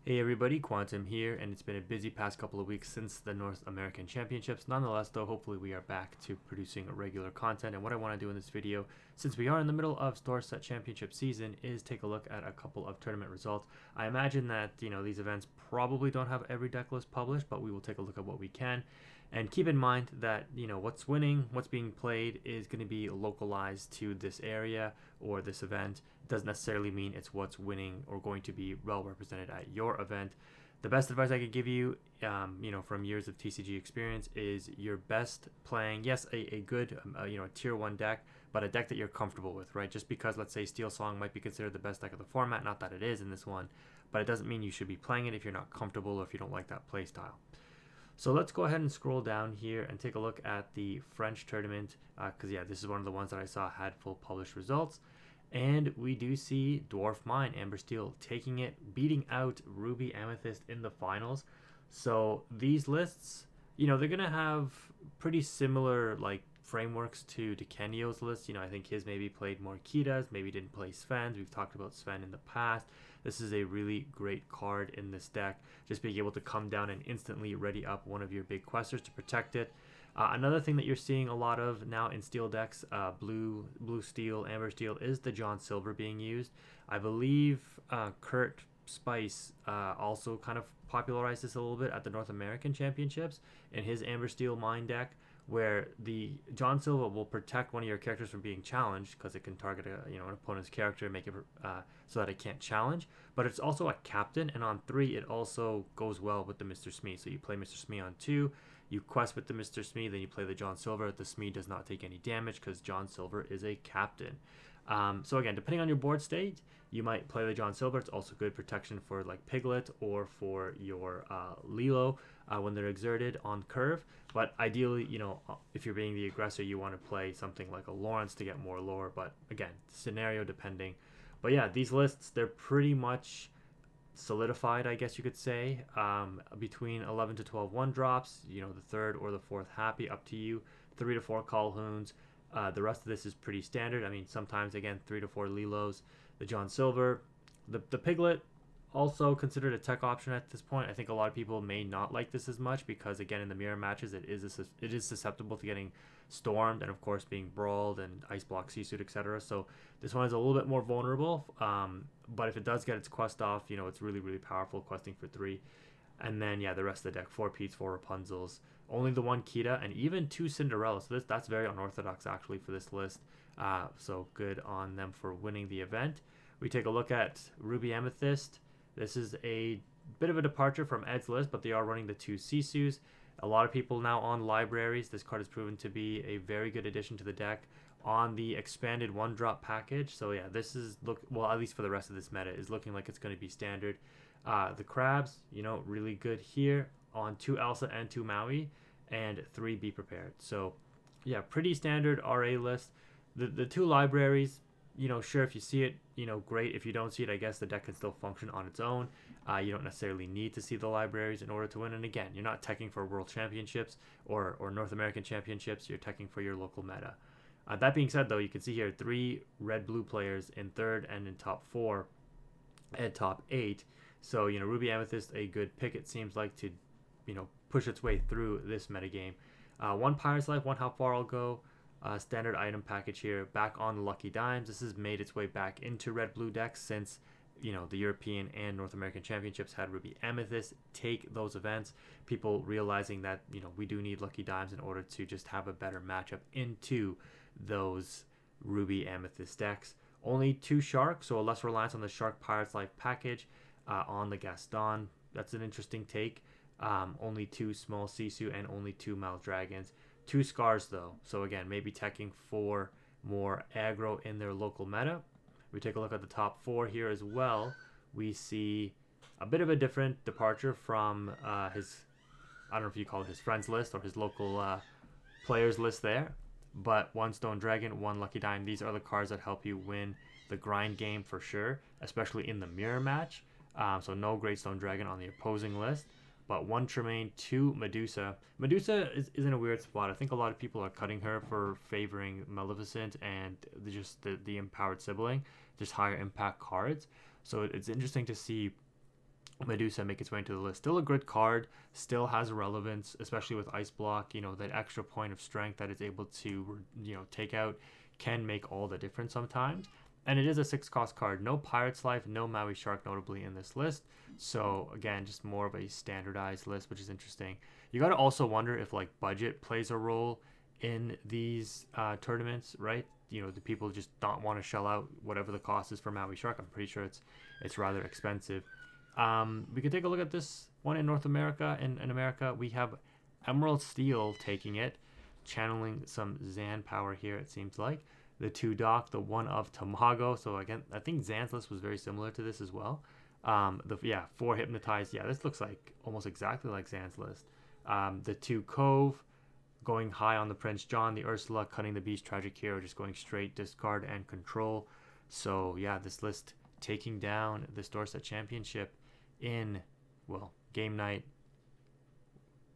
Hey everybody, Quantum here, and it's been a busy past couple of weeks since the North American Championships. Nonetheless, though, hopefully we are back to producing regular content. And what I want to do in this video, since we are in the middle of Store Set Championship season, is take a look at a couple of tournament results. I imagine that, these events probably don't have every deck list published, but we will take a look at what we can. And keep in mind that, what's winning, what's being played is going to be localized to this area or this event. It doesn't necessarily mean it's what's winning or going to be well represented at your event. The best advice I could give you, from years of TCG experience, is your best playing, yes, a good, a tier 1 deck, but a deck that you're comfortable with, right? Just because, let's say, Steel Song might be considered the best deck of the format, not that it is in this one, but it doesn't mean you should be playing it if you're not comfortable or if you don't like that play style. So let's go ahead and scroll down here and take a look at the French tournament, because this is one of the ones that I saw had full published results. And we do see Dwarf Mine, Amber Steel, taking it, beating out Ruby Amethyst in the finals. So these lists, they're going to have pretty similar frameworks to DeCanio's list. I think his maybe played more Kitas, maybe didn't play Sven's. We've talked about Sven in the past. This is a really great card in this deck. Just being able to come down and instantly ready up one of your big questers to protect it. Another thing that you're seeing a lot of now in steel decks, blue steel, amber steel, is the John Silver being used. I believe Kurt Spice also kind of popularized this a little bit at the North American Championships in his amber steel mine deck, where the John Silver will protect one of your characters from being challenged because it can target an opponent's character and make it so that it can't challenge. But it's also a captain, and on 3 it also goes well with the Mr. Smee. So you play Mr. Smee on 2, you quest with the Mr. Smee, then you play the John Silver. The Smee does not take any damage because John Silver is a captain. So again, depending on your board state, you might play the John Silver. It's also good protection for Piglet or for your Lilo when they're exerted on curve. But ideally, if you're being the aggressor, you want to play something like a Lawrence to get more lore. But again, scenario depending. But yeah, these lists, they're pretty much solidified, I guess you could say, between 11 to 12 1 drops, the third or the fourth Happy, up to you, 3 to 4 Calhouns. The rest of this is pretty standard. I mean, sometimes, again, 3 to 4 Lilos, the John Silver, the Piglet, also considered a tech option at this point. I think a lot of people may not like this as much because, again, in the mirror matches, it is susceptible to getting stormed and, of course, being brawled and ice block, C-suit, etc. So this one is a little bit more vulnerable. But if it does get its quest off, it's really, really powerful, questing for 3. And then, the rest of the deck, 4 Pete's, 4 Rapunzels, only the 1 Kita, and even 2 Cinderella. So that's very unorthodox, actually, for this list. So good on them for winning the event. We take a look at Ruby Amethyst. This is a bit of a departure from Ed's list, but they are running the 2 Sisus. A lot of people now on libraries. This card has proven to be a very good addition to the deck on the expanded 1-drop package. So this is at least for the rest of this meta, is looking like it's going to be standard. The Crabs, really good here on 2 Elsa and 2 Maui, and 3 Be Prepared. So pretty standard RA list. The 2 libraries, sure, if you see it, great. If you don't see it, I guess the deck can still function on its own. You don't necessarily need to see the libraries in order to win. And again, you're not teching for World Championships or North American Championships. You're teching for your local meta. That being said, though, you can see here 3 red-blue players in third and in top 4 and top 8. So, Ruby Amethyst, a good pick, it seems like, to, push its way through this metagame. 1 Pirate's Life, 1 How Far I'll Go. Standard item package here, back on the Lucky Dimes. This has made its way back into red-blue decks since, the European and North American Championships had Ruby Amethyst take those events. People realizing that, we do need Lucky Dimes in order to just have a better matchup into those Ruby Amethyst decks. Only 2 Sharks, so a less reliance on the Shark Pirate's Life package on the Gaston. That's an interesting take. Only 2 small Sisu and only 2 Mal Dragons. 2 Scars, though. So again, maybe teching for more aggro in their local meta. We take a look at the top 4 here as well. We see a bit of a different departure from his, I don't know if you call it his friends list or his local players list there. But 1 Stone Dragon, 1 Lucky Dime. These are the cards that help you win the grind game for sure, especially in the mirror match. So no Great Stone Dragon on the opposing list. But 1 Tremaine, 2 Medusa. Medusa is in a weird spot. I think a lot of people are cutting her for favoring Maleficent and just the empowered sibling, just higher impact cards. So it's interesting to see Medusa make its way into the list. Still a good card, still has relevance, especially with Ice Block. That extra point of strength that it's able to, take out can make all the difference sometimes. And it is a 6-cost card. No Pirate's Life, no Maui Shark notably in this list. So again, just more of a standardized list, which is interesting. You got to also wonder if like budget plays a role in these tournaments, right? The people just don't want to shell out whatever the cost is for Maui Shark. I'm pretty sure it's rather expensive. We can take a look at this one in North America. In America, we have Emerald Steel taking it, channeling some Zan power here, it seems like. The 2 Dock, the 1 of Tamago. So again, I think Zan's list was very similar to this as well. 4 Hypnotized. Yeah, this looks like almost exactly like Zan's list. The 2 Cove, going high on the Prince John, the Ursula, cutting the Beast, Tragic Hero, just going straight discard and control. So yeah, this list taking down the Store Set Championship in, game night.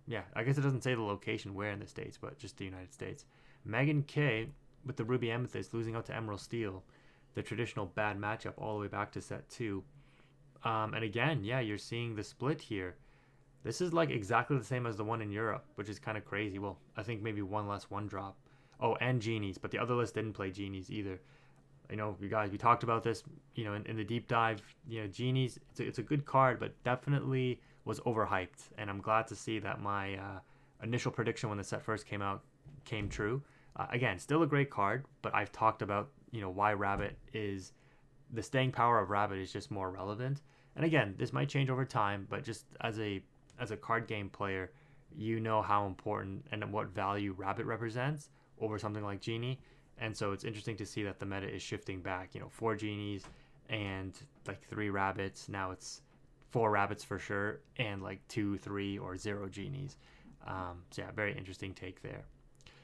Yeah, I guess it doesn't say the location where in the States, but just the United States. Megan K with the Ruby Amethyst losing out to Emerald Steel, the traditional bad matchup all the way back to set 2. And again, yeah, you're seeing the split here. This is like exactly the same as the one in Europe, which is kind of crazy. Well, I think maybe one less 1-drop. Oh, and Genies, but the other list didn't play Genies either. You guys, we talked about this, in the deep dive. Genies, it's a good card, but definitely was overhyped. And I'm glad to see that my initial prediction when the set first came out came true. Again, still a great card, but I've talked about, why Rabbit is, the staying power of Rabbit is just more relevant. And again, this might change over time, but just as a card game player, how important and what value Rabbit represents over something like Genie. And so it's interesting to see that the meta is shifting back. 4 Genies and like 3 Rabbits. Now it's 4 Rabbits for sure, and like 2, 3, or 0 Genies. So yeah, very interesting take there.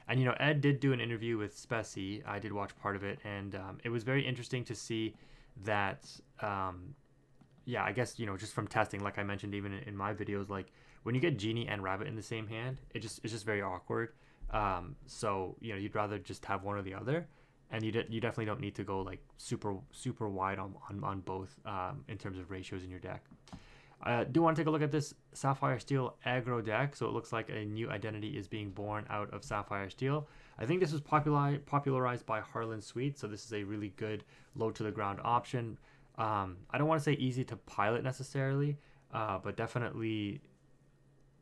And Ed did do an interview with Speci. I did watch part of it, and it was very interesting to see that. I guess just from testing, like I mentioned even in my videos, like when you get Genie and Rabbit in the same hand, it's just very awkward. So you'd rather just have one or the other, and you definitely don't need to go like super wide on both in terms of ratios in your deck. I do want to take a look at this Sapphire Steel aggro deck. So it looks like a new identity is being born out of Sapphire Steel. I think this was popularized by Harlan Sweet, so this is a really good low to the ground option. I don't want to say easy to pilot necessarily, but definitely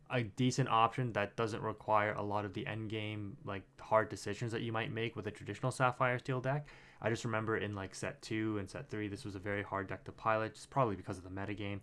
a decent option that doesn't require a lot of the end game like hard decisions that you might make with a traditional Sapphire Steel deck. I just remember in like set 2 and set 3, this was a very hard deck to pilot, just probably because of the metagame.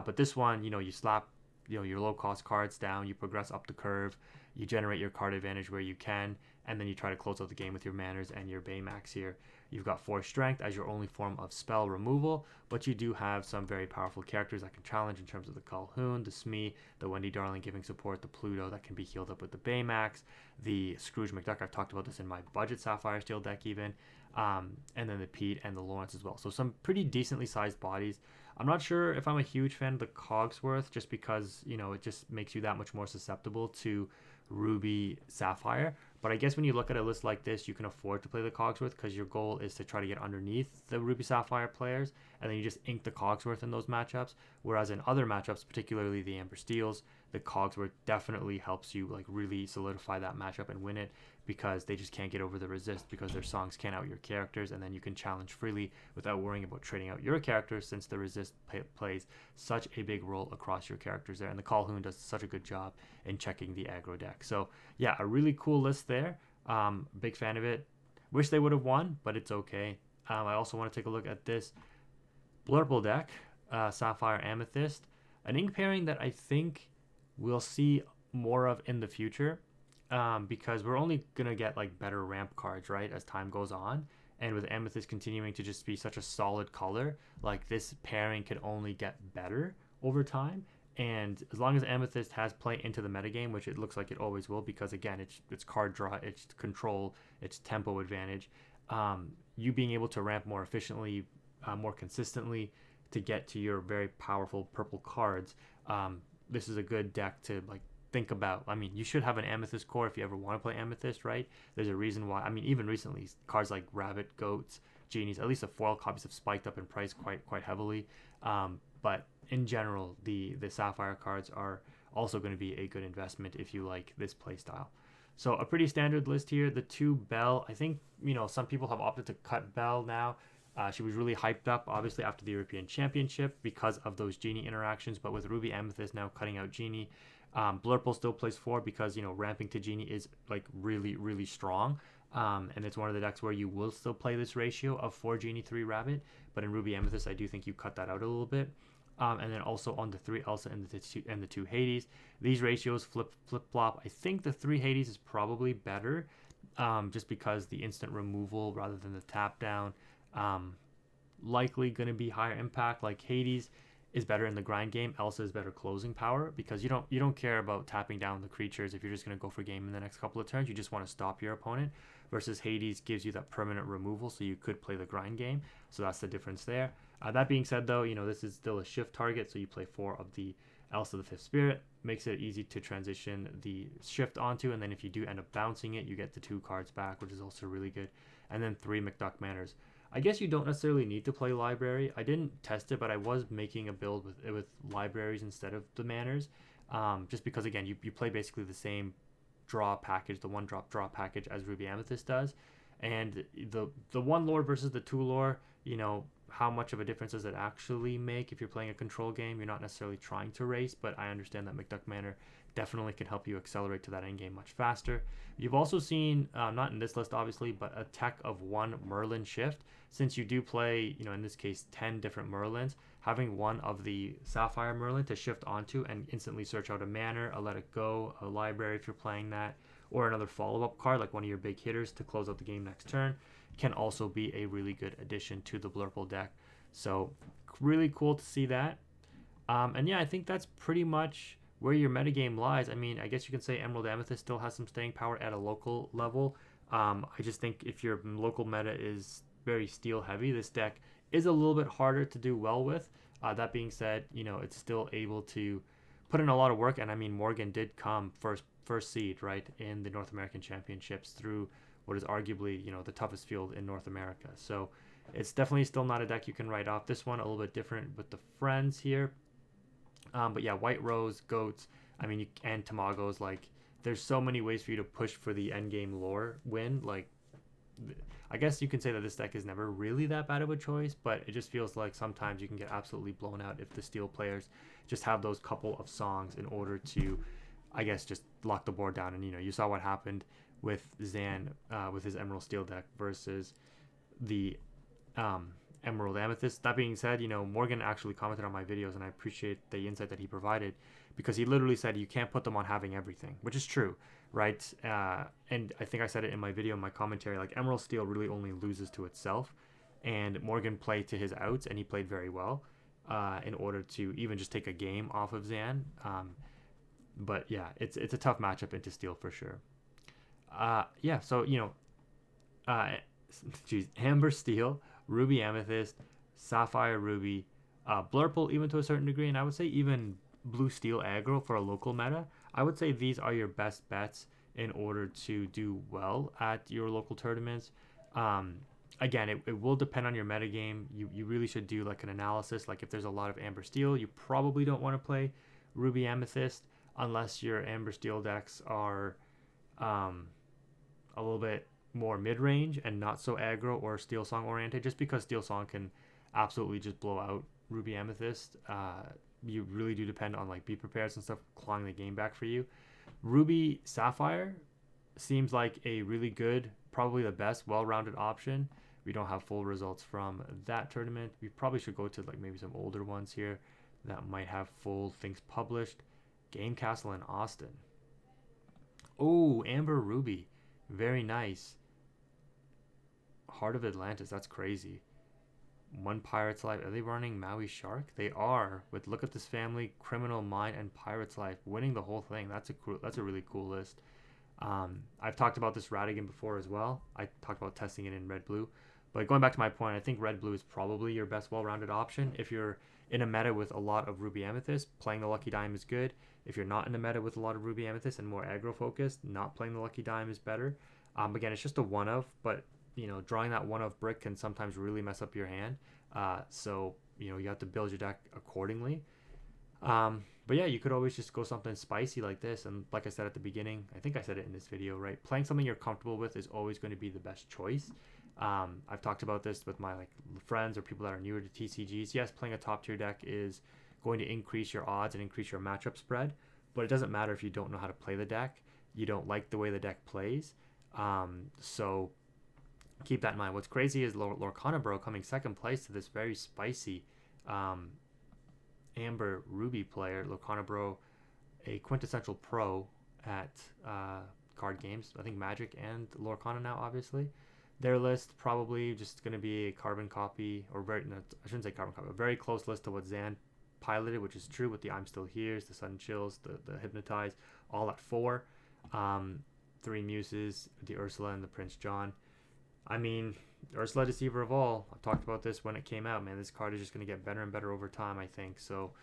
But this one, you slap your low cost cards down, you progress up the curve, you generate your card advantage where you can, and then you try to close out the game with your Manners and your Baymax here. You've got 4 Strength as your only form of spell removal, but you do have some very powerful characters that can challenge in terms of the Calhoun, the Smee, the Wendy Darling giving support, the Pluto that can be healed up with the Baymax, the Scrooge McDuck. I've talked about this in my budget Sapphire Steel deck even, and then the Pete and the Lawrence as well. So some pretty decently sized bodies. I'm not sure if I'm a huge fan of the Cogsworth, just because it just makes you that much more susceptible to Ruby Sapphire. But I guess when you look at a list like this, you can afford to play the Cogsworth because your goal is to try to get underneath the Ruby Sapphire players, and then you just ink the Cogsworth in those matchups. Whereas in other matchups, particularly the Amber Steels, the Cogsworth definitely helps you like really solidify that matchup and win it, because they just can't get over the resist because their songs can't out your characters, and then you can challenge freely without worrying about trading out your characters, since the resist plays such a big role across your characters there, and the Calhoun does such a good job in checking the aggro deck. So yeah, a really cool list there. Big fan of it. Wish they would have won, but it's okay. I also want to take a look at this Blurple deck, Sapphire Amethyst, an ink pairing that I think we'll see more of in the future, because we're only gonna get like better ramp cards, right, as time goes on. And with Amethyst continuing to just be such a solid color, like this pairing could only get better over time. And as long as Amethyst has play into the metagame, which it looks like it always will, because again, it's card draw, it's control, it's tempo advantage. You being able to ramp more efficiently, more consistently, to get to your very powerful purple cards. This is a good deck to like think about. I mean, you should have an Amethyst core if you ever want to play Amethyst, right? There's a reason why. I mean, even recently, cards like Rabbit, Goats, Genies, at least the foil copies have spiked up in price quite heavily. But in general, the Sapphire cards are also going to be a good investment if you like this playstyle. So a pretty standard list here. The 2 Belle, I think, some people have opted to cut Belle now. She was really hyped up, obviously, after the European Championship because of those Genie interactions. But with Ruby Amethyst now cutting out Genie, Blurple still plays 4 because, ramping to Genie is like really, really strong. And it's one of the decks where you will still play this ratio of 4 Genie, 3 Rabbit. But in Ruby Amethyst, I do think you cut that out a little bit. And then also on the 3 Elsa and the 2 Hades, these ratios flip flop. I think the 3 Hades is probably better, just because the instant removal rather than the tap down, likely going to be higher impact. Like Hades is better in the grind game. Elsa is better closing power because you don't care about tapping down the creatures if you're just going to go for game in the next couple of turns. You just want to stop your opponent. Versus Hades gives you that permanent removal, so you could play the grind game. So that's the difference there. That being said, though, this is still a shift target, so you play 4 of the Elsa the 5th Spirit. Makes it easy to transition the shift onto, and then if you do end up bouncing it, you get the 2 cards back, which is also really good. And then 3 McDuck Manors. I guess you don't necessarily need to play Library. I didn't test it, but I was making a build with libraries instead of the Manors, just because, again, you play basically the same draw package, the 1-drop draw package as Ruby Amethyst does. And the 1 lore versus the 2 lore, how much of a difference does it actually make if you're playing a control game? You're not necessarily trying to race, but I understand that McDuck Manor definitely can help you accelerate to that end game much faster. You've also seen, not in this list obviously, but a tech of 1 Merlin shift. Since you do play, in this case, 10 different Merlins, having 1 of the Sapphire Merlin to shift onto and instantly search out a Manor, a Let It Go, a Library if you're playing that, or another follow-up card like one of your big hitters to close out the game next turn, can also be a really good addition to the Blurple deck. So really cool to see that. And yeah, I think that's pretty much where your metagame lies. I mean, I guess you can say Emerald Amethyst still has some staying power at a local level. I just think if your local meta is very steel heavy, this deck is a little bit harder to do well with. That being said, it's still able to put in a lot of work. And I mean, Morgan did come first seed, right, in the North American Championships through what is arguably, the toughest field in North America. So it's definitely still not a deck you can write off. This one a little bit different with the friends here. But yeah, White Rose, Goats, and Tamagos, like, there's so many ways for you to push for the endgame lore win. Like, I guess you can say that this deck is never really that bad of a choice, but it just feels like sometimes you can get absolutely blown out if the Steel players just have those couple of songs in order to, I guess, just lock the board down. And, you saw what happened with Zan with his Emerald Steel deck versus the Emerald Amethyst. That being said, Morgan actually commented on my videos, and I appreciate the insight that he provided, because he literally said you can't put them on having everything, which is true, right? And I think I said it in my video, in my commentary, like, Emerald Steel really only loses to itself, and Morgan played to his outs, and he played very well in order to even just take a game off of Zan. But yeah, it's a tough matchup into Steel for sure. Yeah, so, Amber Steel, Ruby Amethyst, Sapphire Ruby, Blurple even to a certain degree, and I would say even Blue Steel aggro for a local meta. I would say these are your best bets in order to do well at your local tournaments. Again, it will depend on your metagame. You really should do like an analysis. Like, if there's a lot of Amber Steel, you probably don't want to play Ruby Amethyst unless your Amber Steel decks are a little bit more mid-range and not so aggro or Steel Song oriented, just because Steel Song can absolutely just blow out Ruby Amethyst. You really do depend on like Be Prepared and stuff clawing the game back for you. Ruby Sapphire seems like a really good, probably the best well-rounded option. We don't have full results from that tournament. We probably should go to like maybe some older ones here that might have full things published. Game Castle in Austin. Oh, Amber Ruby. Very nice. Heart of Atlantis. That's crazy. One Pirate's Life. Are they running Maui Shark? They are. With Look at This Family, Criminal Mind, and Pirate's Life winning the whole thing. That's a really cool list. I've talked about this Radigan before as well. I talked about testing it in Red Blue. But going back to my point, I think Red Blue is probably your best well-rounded option. If you're in a meta with a lot of Ruby Amethyst, playing the Lucky Dime is good. If you're not in a meta with a lot of Ruby Amethyst and more aggro focused, not playing the Lucky Dime is better. Again, it's just a one-of, but drawing that one-of brick can sometimes really mess up your hand. So you have to build your deck accordingly. But yeah, you could always just go something spicy like this. And like I said at the beginning, I think I said it in this video, right? Playing something you're comfortable with is always going to be the best choice. I've talked about this with my like friends or people that are newer to TCGs. Yes, playing a top tier deck is going to increase your odds and increase your matchup spread, but it doesn't matter if you don't know how to play the deck. You don't like the way the deck plays. So keep that in mind. What's crazy is Lorcana Bro coming second place to this very spicy um, Amber Ruby player. Lorcana Bro, a quintessential pro at card games. I think Magic and Lorcana now, obviously. Their list probably just going to be a carbon copy, or very, no, I shouldn't say carbon copy, a very close list to what Zan piloted, which is true with the I'm Still Here's, the Sudden Chills, the Hypnotize, all at 4. 3 Muses, the Ursula, and the Prince John. I mean, Ursula Deceiver of All. I talked about this when it came out, man. This card is just going to get better and better over time, I think. So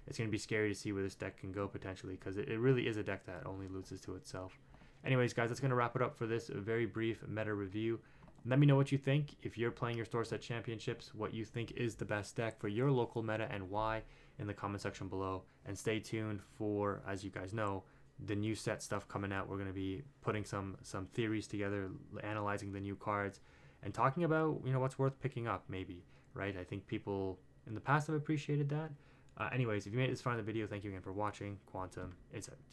it's going to be scary to see where this deck can go potentially, because it really is a deck that only loses to itself. Anyways, guys, that's going to wrap it up for this very brief meta review. Let me know what you think. If you're playing your store set championships, what you think is the best deck for your local meta and why in the comment section below. And stay tuned for, as you guys know, the new set stuff coming out. We're going to be putting some theories together, analyzing the new cards, and talking about, you know, what's worth picking up maybe, right? I think people in the past have appreciated that. Anyways, if you made it this far in the video, thank you again for watching. Quantum is out.